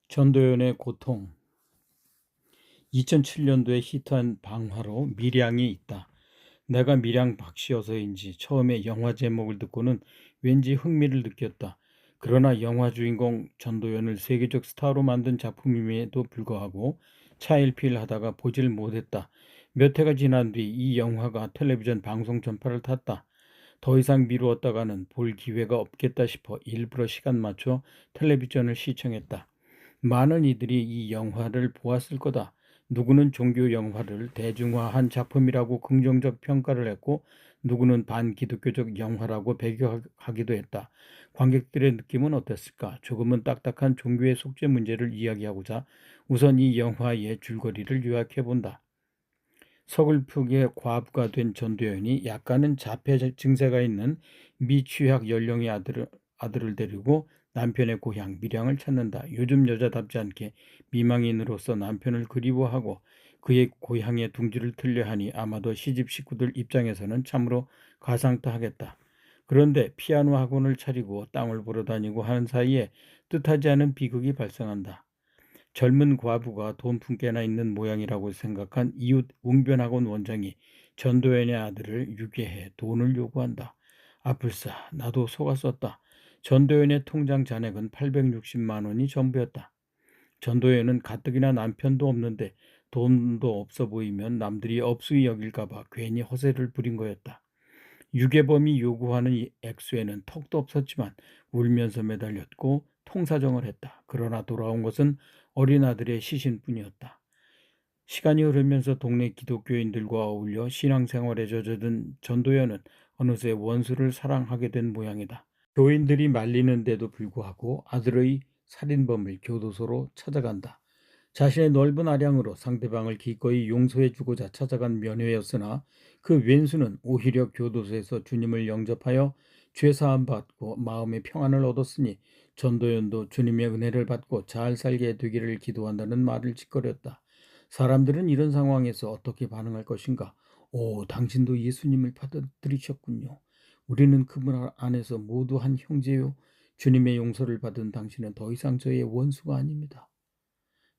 전도연의 고통. 2007년도에 히트한 방화로 밀양이 있다. 내가 밀양 박씨여서인지 처음에 영화 제목을 듣고는 왠지 흥미를 느꼈다. 그러나 영화 주인공 전도연을 세계적 스타로 만든 작품임에도 불구하고 차일피일하다가 보질 못했다. 몇 해가 지난 뒤 이 영화가 텔레비전 방송 전파를 탔다. 더 이상 미루었다가는 볼 기회가 없겠다 싶어 일부러 시간 맞춰 텔레비전을 시청했다. 많은 이들이 이 영화를 보았을 거다. 누구는 종교 영화를 대중화한 작품이라고 긍정적 평가를 했고, 누구는 반기독교적 영화라고 배격하기도 했다. 관객들의 느낌은 어땠을까? 조금은 딱딱한 종교의 속죄 문제를 이야기하고자 우선 이 영화의 줄거리를 요약해 본다. 서글프게 과부가 된 전도연이 약간은 자폐 증세가 있는 미취학 연령의 아들을 데리고 남편의 고향 밀양을 찾는다. 요즘 여자답지 않게 미망인으로서 남편을 그리워하고 그의 고향에 둥지를 틀려 하니 아마도 시집 식구들 입장에서는 참으로 가상타하겠다. 그런데 피아노 학원을 차리고 땅을 보러 다니고 하는 사이에 뜻하지 않은 비극이 발생한다. 젊은 과부가 돈 품께나 있는 모양이라고 생각한 이웃 웅변학원 원장이 전도연의 아들을 유괴해 돈을 요구한다. 아플싸, 나도 속았었다. 전도연의 통장 잔액은 860만 원이 전부였다. 전도연은 가뜩이나 남편도 없는데 돈도 없어 보이면 남들이 업수히 여길까봐 괜히 허세를 부린 거였다. 유괴범이 요구하는 이 액수에는 턱도 없었지만 울면서 매달렸고 통사정을 했다. 그러나 돌아온 것은 어린 아들의 시신뿐이었다. 시간이 흐르면서 동네 기독교인들과 어울려 신앙생활에 젖어든 전도연은 어느새 원수를 사랑하게 된 모양이다. 교인들이 말리는데도 불구하고 아들의 살인범을 교도소로 찾아간다. 자신의 넓은 아량으로 상대방을 기꺼이 용서해주고자 찾아간 면회였으나 그 왼수는 오히려 교도소에서 주님을 영접하여 죄사함 받고 마음의 평안을 얻었으니 전도연도 주님의 은혜를 받고 잘 살게 되기를 기도한다는 말을 짓거렸다. 사람들은 이런 상황에서 어떻게 반응할 것인가? 오, 당신도 예수님을 받아들이셨군요. 우리는 그분 안에서 모두 한 형제요. 주님의 용서를 받은 당신은 더 이상 저의 원수가 아닙니다.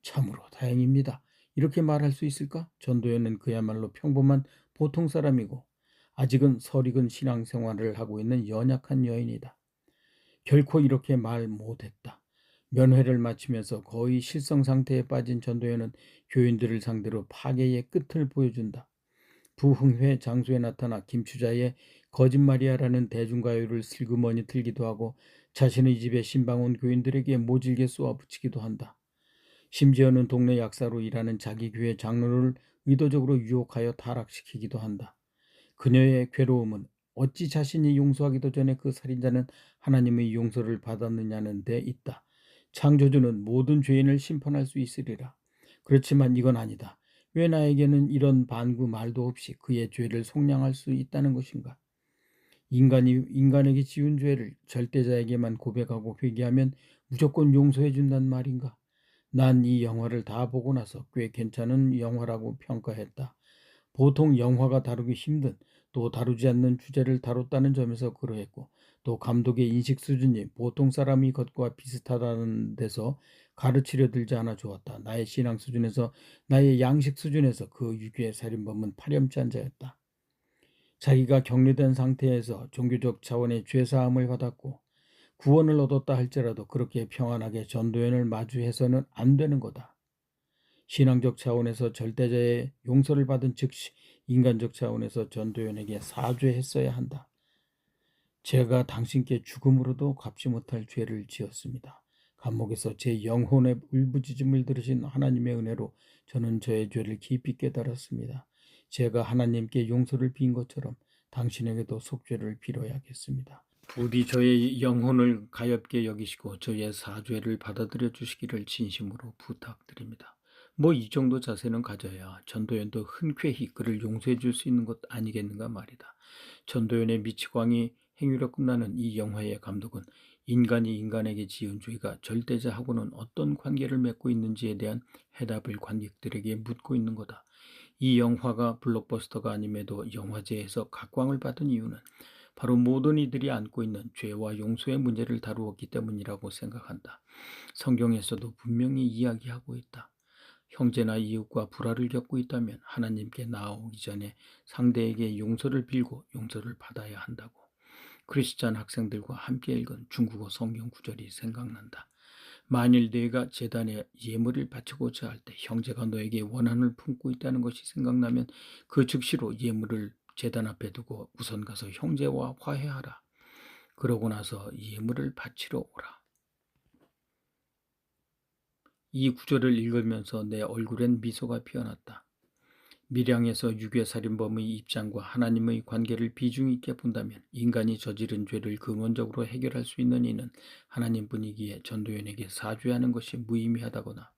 참으로 다행입니다. 이렇게 말할 수 있을까? 전도연은 그야말로 평범한 보통 사람이고 아직은 설익은 신앙생활을 하고 있는 연약한 여인이다. 결코 이렇게 말 못했다. 면회를 마치면서 거의 실성 상태에 빠진 전도연은 교인들을 상대로 파괴의 끝을 보여준다. 부흥회 장소에 나타나 김추자의 거짓말이야라는 대중가요를 슬그머니 틀기도 하고 자신의 집에 신방 온 교인들에게 모질게 쏘아붙이기도 한다. 심지어는 동네 약사로 일하는 자기 교회 장로를 의도적으로 유혹하여 타락시키기도 한다. 그녀의 괴로움은 어찌 자신이 용서하기도 전에 그 살인자는 하나님의 용서를 받았느냐는 데 있다. 창조주는 모든 죄인을 심판할 수 있으리라. 그렇지만 이건 아니다. 왜 나에게는 이런 반구 말도 없이 그의 죄를 속량할 수 있다는 것인가? 인간이 인간에게 지은 죄를 절대자에게만 고백하고 회개하면 무조건 용서해 준단 말인가? 난 이 영화를 다 보고 나서 꽤 괜찮은 영화라고 평가했다. 보통 영화가 다루기 힘든 또 다루지 않는 주제를 다뤘다는 점에서 그러했고 또 감독의 인식 수준이 보통 사람이 것과 비슷하다는 데서 가르치려 들지 않아 좋았다. 나의 신앙 수준에서 나의 양식 수준에서 그 유괴의 살인범은 파렴치한 자였다. 자기가 격리된 상태에서 종교적 차원의 죄사함을 받았고 구원을 얻었다 할지라도 그렇게 평안하게 전도연을 마주해서는 안 되는 거다. 신앙적 차원에서 절대자의 용서를 받은 즉시 인간적 차원에서 전도연에게 사죄했어야 한다. 제가 당신께 죽음으로도 갚지 못할 죄를 지었습니다. 감옥에서 제 영혼의 울부짖음을 들으신 하나님의 은혜로 저는 저의 죄를 깊이 깨달았습니다. 제가 하나님께 용서를 빈 것처럼 당신에게도 속죄를 빌어야겠습니다. 부디 저의 영혼을 가엾게 여기시고 저의 사죄를 받아들여 주시기를 진심으로 부탁드립니다. 뭐 이 정도 자세는 가져야 전도연도 흔쾌히 그를 용서해 줄 수 있는 것 아니겠는가 말이다. 전도연의 미치광이 행위로 끝나는 이 영화의 감독은 인간이 인간에게 지은 죄가 절대자하고는 어떤 관계를 맺고 있는지에 대한 해답을 관객들에게 묻고 있는 거다. 이 영화가 블록버스터가 아님에도 영화제에서 각광을 받은 이유는 바로 모든 이들이 안고 있는 죄와 용서의 문제를 다루었기 때문이라고 생각한다. 성경에서도 분명히 이야기하고 있다. 형제나 이웃과 불화를 겪고 있다면 하나님께 나아오기 전에 상대에게 용서를 빌고 용서를 받아야 한다고. 크리스찬 학생들과 함께 읽은 중국어 성경 구절이 생각난다. 만일 네가 제단에 예물을 바치고자 할 때 형제가 너에게 원한을 품고 있다는 것이 생각나면 그 즉시로 예물을 제단 앞에 두고 우선 가서 형제와 화해하라. 그러고 나서 예물을 바치러 오라. 이 구절을 읽으면서 내 얼굴엔 미소가 피어났다. 밀양에서 유괴살인범의 입장과 하나님의 관계를 비중 있게 본다면 인간이 저지른 죄를 근원적으로 해결할 수 있는 이는 하나님뿐이기에 전도연에게 사죄하는 것이 무의미하다거나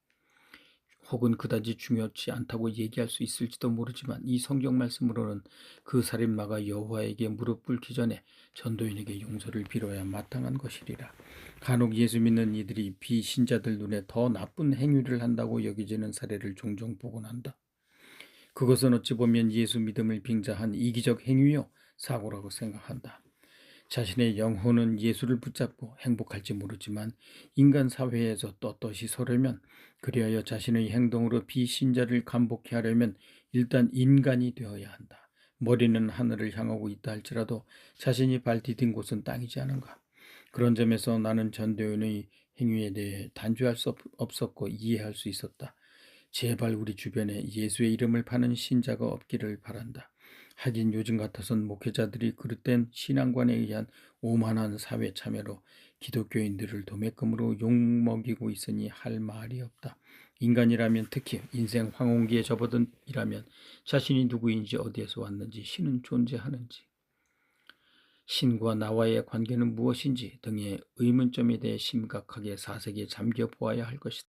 혹은 그다지 중요치 않다고 얘기할 수 있을지도 모르지만 이 성경 말씀으로는 그 살인마가 여호와에게 무릎 꿇기 전에 전도연에게 용서를 빌어야 마땅한 것이리라. 간혹 예수 믿는 이들이 비신자들 눈에 더 나쁜 행위를 한다고 여겨지는 사례를 종종 보곤 한다. 그것은 어찌 보면 예수 믿음을 빙자한 이기적 행위요 사고라고 생각한다. 자신의 영혼은 예수를 붙잡고 행복할지 모르지만 인간 사회에서 떳떳이 서려면, 그리하여 자신의 행동으로 비신자를 감복해 하려면 일단 인간이 되어야 한다. 머리는 하늘을 향하고 있다 할지라도 자신이 발 디딘 곳은 땅이지 않은가. 그런 점에서 나는 전도연의 행위에 대해 단죄할 수 없었고 이해할 수 있었다. 제발 우리 주변에 예수의 이름을 파는 신자가 없기를 바란다. 하긴 요즘 같아선 목회자들이 그릇된 신앙관에 의한 오만한 사회 참여로 기독교인들을 도매금으로 욕먹이고 있으니 할 말이 없다. 인간이라면, 특히 인생 황혼기에 접어든 이라면 자신이 누구인지, 어디에서 왔는지, 신은 존재하는지, 신과 나와의 관계는 무엇인지 등의 의문점에 대해 심각하게 사색에 잠겨 보아야 할 것이다.